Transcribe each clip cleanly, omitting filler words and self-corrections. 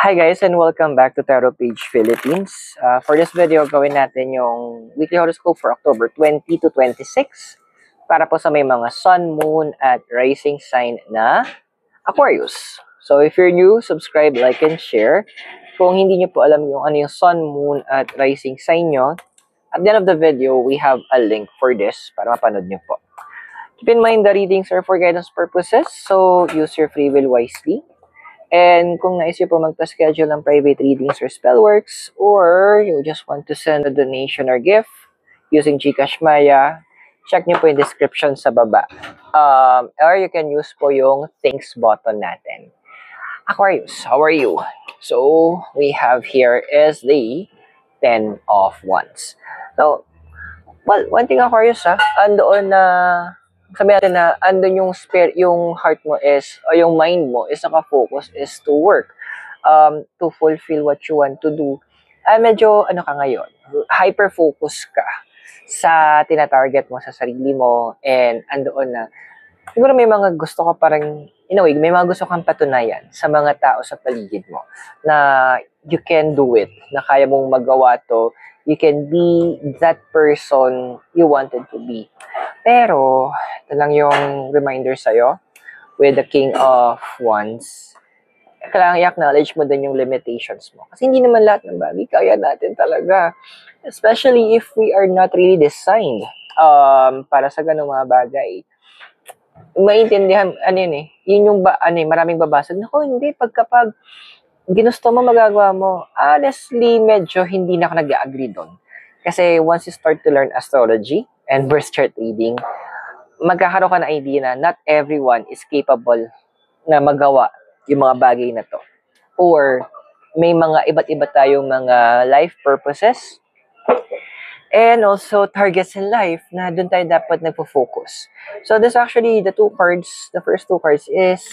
Hi guys and welcome back to Tarot Page Philippines. For this video, gawin natin yung weekly horoscope for October 20 to 26 para po sa may mga sun, moon, at rising sign na Aquarius. So if you're new, subscribe, like, and share. Kung hindi nyo po alam yung ano yung sun, moon, at rising sign nyo, at the end of the video, we have a link for this para mapanood nyo po. Keep in mind the readings are for guidance purposes, so use your free will wisely. And kung nais nyo po magpa-schedule ng private readings or spellworks, or you just want to send a donation or gift using GCash Maya, check nyo po yung description sa baba. Or you can use po yung thanks button natin. Aquarius, how are you? So, we have here is the 10 of Wands. So, well, one thing Aquarius andoon na sabi natin na andun yung spirit, yung heart mo is, o yung mind mo is naka-focus is to work, to fulfill what you want to do. Medyo, ano ka ngayon, hyper-focus ka sa tina-target mo sa sarili mo, and andoon na, siguro may mga gusto ka parang, in a way, may mga gusto kang patunayan sa mga tao sa paligid mo, na you can do it, na kaya mong magawa to, you can be that person you wanted to be. Pero, ito lang yung reminder sa'yo with the King of Wands. Kailangan i-acknowledge mo din yung limitations mo. Kasi hindi naman lahat ng bagay kaya natin talaga. Especially if we are not really designed para sa ganung mga bagay. Maintindihan, yun yung maraming babasag. Naku, hindi, pagkapag ginusto mo, magagawa mo. Honestly, medyo hindi na ako nag-agree doon. Kasi once you start to learn astrology and birth chart reading, magkakaroon ka na idea na not everyone is capable na magawa yung mga bagay na to. Or may mga iba't iba tayong mga life purposes and also targets in life na doon tayo dapat nagpo-focus. So this actually, the first two cards is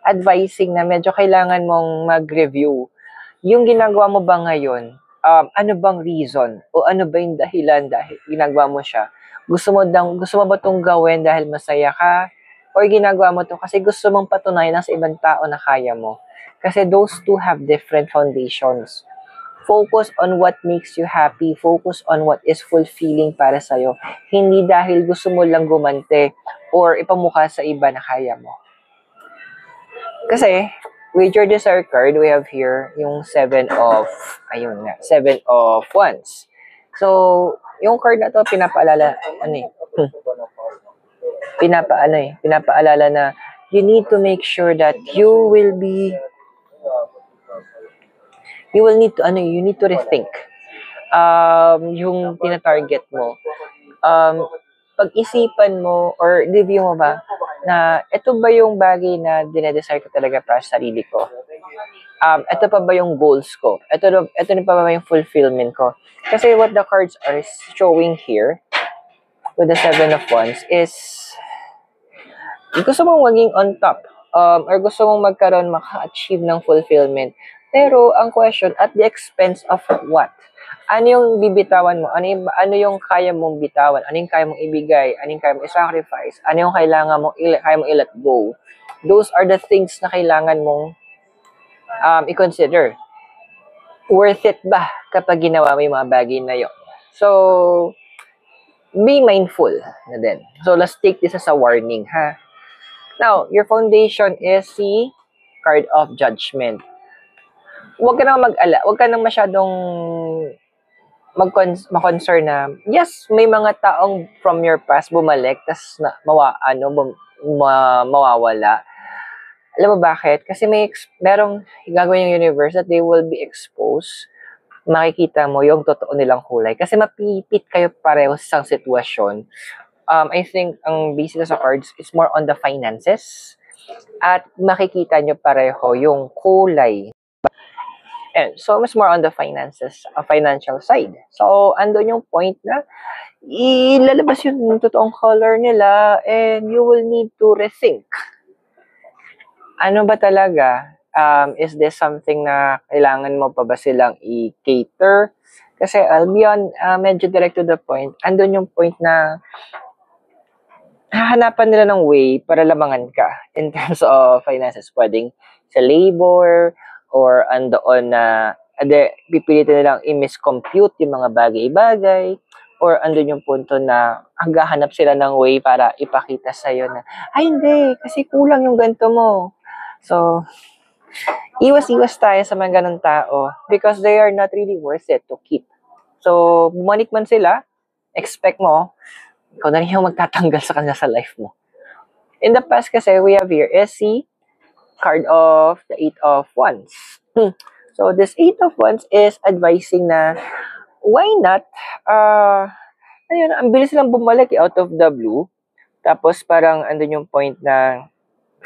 advising na medyo kailangan mong mag-review. Yung ginagawa mo ba ngayon, ano bang reason o ano ba yung dahilan dahil ginagawa mo siya? Gusto mo ba itong gawin dahil masaya ka? Or ginagawa mo to kasi gusto mong patunayan sa ibang tao na kaya mo? Kasi those two have different foundations. Focus on what makes you happy. Focus on what is fulfilling para sa'yo. Hindi dahil gusto mo lang gumante or ipamukha sa iba na kaya mo. Kasi, with your desire card, we have here yung 7 of Wands. So, yung card na to pinapaalala na you need to make sure that you need to rethink yung tina-target mo. Pag-isipan mo or review mo ba na ito ba yung bagay na dinedesire ko talaga para sa sarili ko? Ito pa ba yung goals ko? Ito na pa ba yung fulfillment ko? Kasi what the cards are showing here with the 7 of Wands is gusto mong maging on top or gusto mong maka-achieve ng fulfillment. Pero ang question, at the expense of what? Ano yung bibitawan mo? Ano yung kaya mong bitawan? Ano yung kaya mong ibigay? Ano yung kaya mong i-sacrifice? Ano yung kaya mong i-let go? Those are the things na kailangan mong i-consider. Worth it ba kapag ginawa mo yung mga bagay na yun? So, be mindful na din. So, let's take this as a warning, ha? Now, your foundation is the card of judgment. Huwag ka nang masyadong ma-concern na, yes, may mga taong from your past bumalik, tas mawawala. Alam mo bakit? Kasi merong gagawin yung universe that they will be exposed. Makikita mo yung totoo nilang kulay. Kasi mapipit kayo pareho sa isang sitwasyon. I think ang basis sa cards is more on the finances. At makikita nyo pareho yung kulay. And so, mas more on the finances, financial side. So, andun yung point na ilalabas yung totoong color nila and you will need to rethink. Ano ba talaga? Is this something na kailangan mo pa ba silang i-cater? Kasi I'll be medyo direct to the point. Andun yung point na hahanapan nila ng way para lamangan ka in terms of finances. Pwedeng sa labor, or andoon na pipilitin nilang i-miscompute yung mga bagay-bagay, or andun yung punto na hanggahanap sila ng way para ipakita sa'yo na, ay hindi, kasi kulang yung ganito mo. So, iwas-iwas tayo sa mga ganun tao because they are not really worth it to keep. So, bumalik man sila, expect mo, ikaw na rin yung magtatanggal sa kanila sa life mo. In the past kasi, we have here SC, card of the Eight of Wands. So, this Eight of Wands is advising na, why not, ayun, ang bilis lang bumalik out of the blue. Tapos parang andun yung point na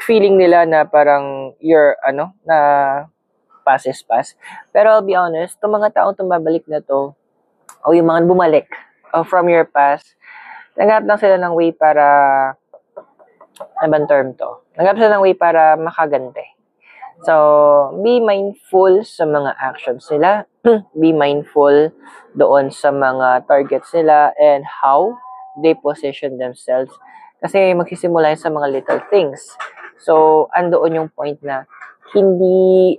feeling nila na parang you're, na pass is pass. Pero I'll be honest, itong mga taong tumabalik na to, o yung mga bumalik from your past, naghanap lang sila ng way para, ano bang term to? Naghanap sila ng way para makagante. So, be mindful sa mga actions nila. Be mindful doon sa mga targets nila and how they position themselves. Kasi magsisimula yun sa mga little things. So, andoon yung point na hindi,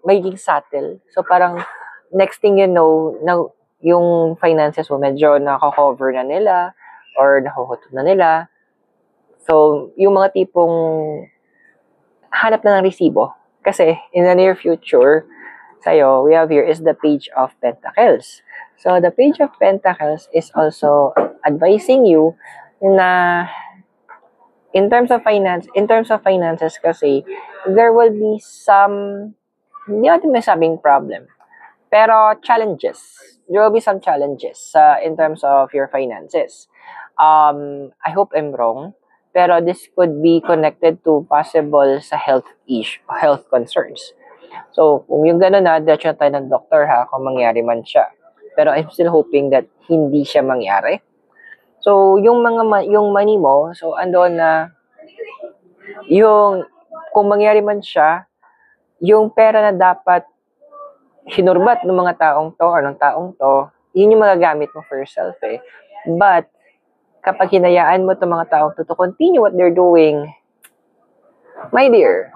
magiging subtle. So, parang next thing you know, na yung finances mo medyo nako-cover na nila or nahuhutot na nila. So, yung mga tipong hanap na ng resibo. Kasi in the near future, sa'yo, we have here is the Page of Pentacles. So, the Page of Pentacles is also advising you na in terms of finances kasi, there will be some, hindi natin masabing problem, pero challenges. There will be some challenges in terms of your finances. I hope I'm wrong, pero this could be connected to possible sa health concerns. So, kung yung gano'n na, diretso na tayo ng doktor ha, kung mangyari man siya. Pero I'm still hoping that hindi siya mangyari. So, yung money mo, so andoon na, kung mangyari man siya, yung pera na dapat hinurbat ng mga taong to, or ng taong to, yun yung magagamit mo for yourself eh. But, kapag hinayaan mo itong mga taong to continue what they're doing, my dear,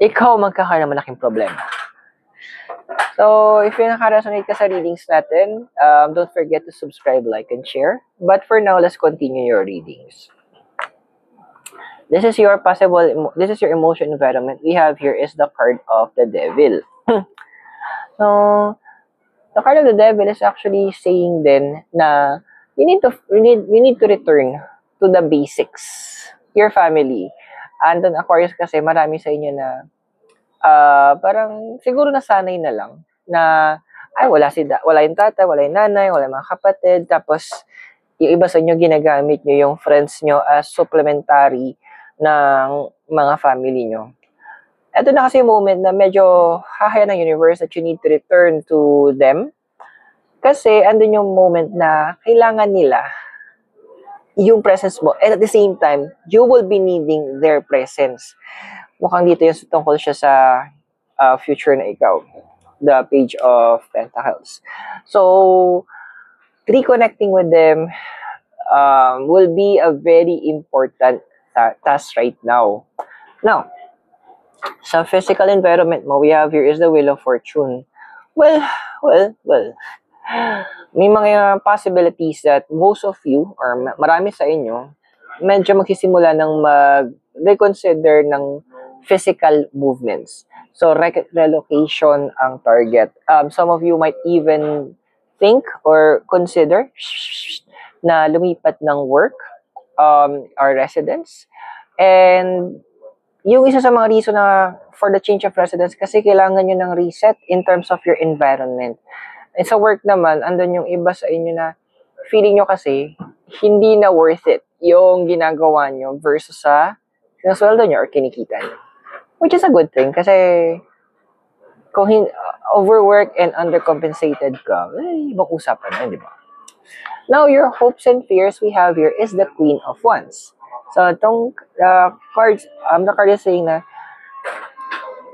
ikaw magkakaroon ng malaking problema. So, if you naka-resonate ka sa readings natin, don't forget to subscribe, like, and share. But for now, let's continue your readings. This is your emotion environment. We have here is the card of the Devil. So, the card of the Devil is actually saying then na you need to return to the basics. Your family. Andun Aquarius kasi marami sa inyo na parang siguro nasanay na lang na ay wala yung tatay, wala yung nanay, wala yung mga kapatid, tapos yung iba sa inyo ginagamit nyo yung friends nyo as supplementary ng mga family nyo. Ito na kasi yung moment na medyo hahaya ng universe that you need to return to them. Kasi andun yung moment na kailangan nila yung presence mo. And at the same time, you will be needing their presence. Mukhang dito yung tungkol siya sa future na ikaw. The Page of Pentacles. So, reconnecting with them will be a very important task right now. Now, sa physical environment mo, we have here is the Wheel of Fortune. Well, may mga possibilities that most of you, or marami sa inyo, medyo magsisimula ng mag-reconsider ng physical movements. So, relocation ang target. Some of you might even think or consider na lumipat ng work or residence. And yung isa sa mga reason na for the change of residence kasi kailangan nyo ng reset in terms of your environment. And sa work naman, andun yung iba sa inyo na feeling nyo kasi hindi na worth it yung ginagawa nyo versus sa sinasweldo nyo or kinikita nyo. Which is a good thing kasi kung overwork and undercompensated ka, ibang usapan na, di ba? Now, your hopes and fears we have here is the Queen of Wands. So, itong the card is saying na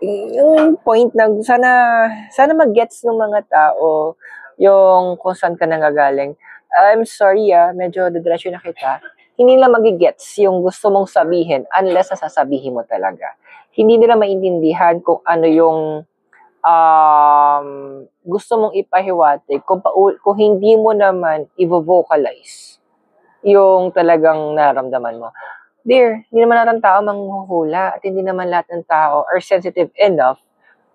yung point na sana mag-gets ng mga tao yung kung saan ka nanggagaling. I'm sorry medyo didiretso na kita. Hindi lang mag-gets yung gusto mong sabihin unless sasabihin mo talaga. hindi nila maintindihan kung ano yung gusto mong ipahiwatig kung hindi mo naman i-vocalize yung talagang nararamdaman mo. Dear, hindi naman lahat ng tao manghuhula at hindi naman lahat ng tao are sensitive enough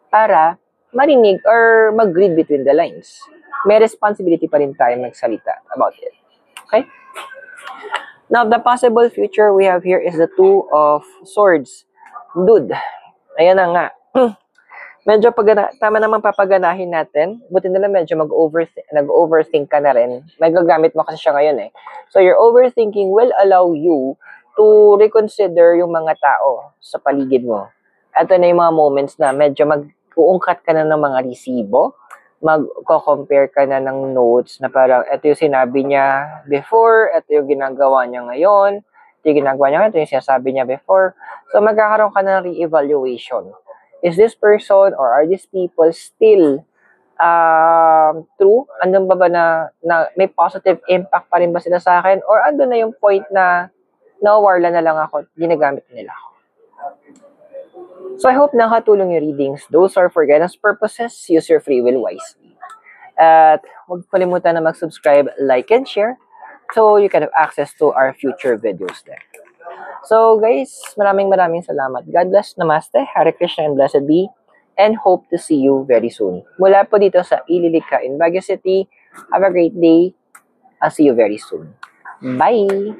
para marinig or mag-read between the lines. May responsibility pa rin tayo magsalita about it. Okay? Now, the possible future we have here is the Two of Swords. Dude, ayan na nga. Medyo tama naman papaganahin natin. Buti nila medyo nag-overthink ka na rin. May gagamit mo kasi siya ngayon eh. So, your overthinking will allow you to reconsider yung mga tao sa paligid mo. Ito na yung mga moments na medyo mag-uungkat ka na ng mga resibo, mag-compare ka na ng notes na parang ito yung sinabi niya before, ito yung ginagawa niya ngayon, ito yung ginagawa niya ngayon, ito yung sinasabi niya before. So, magkakaroon ka ng re-evaluation. Is this person or are these people still true? Andun ba na may positive impact pa rin ba sila sa akin? Or andun na yung point na nawarla na lang ako, ginagamit nila ako. So I hope nakatulong yung readings. Those are for guidance purposes. Use your free will wisely. At huwag kalimutan na mag-subscribe, like, and share so you can have access to our future videos there. So guys, maraming salamat. God bless, namaste, Hare Krishna, and blessed be, and hope to see you very soon. Mula po dito sa Ililica in Baguio City. Have a great day. I'll see you very soon. Bye!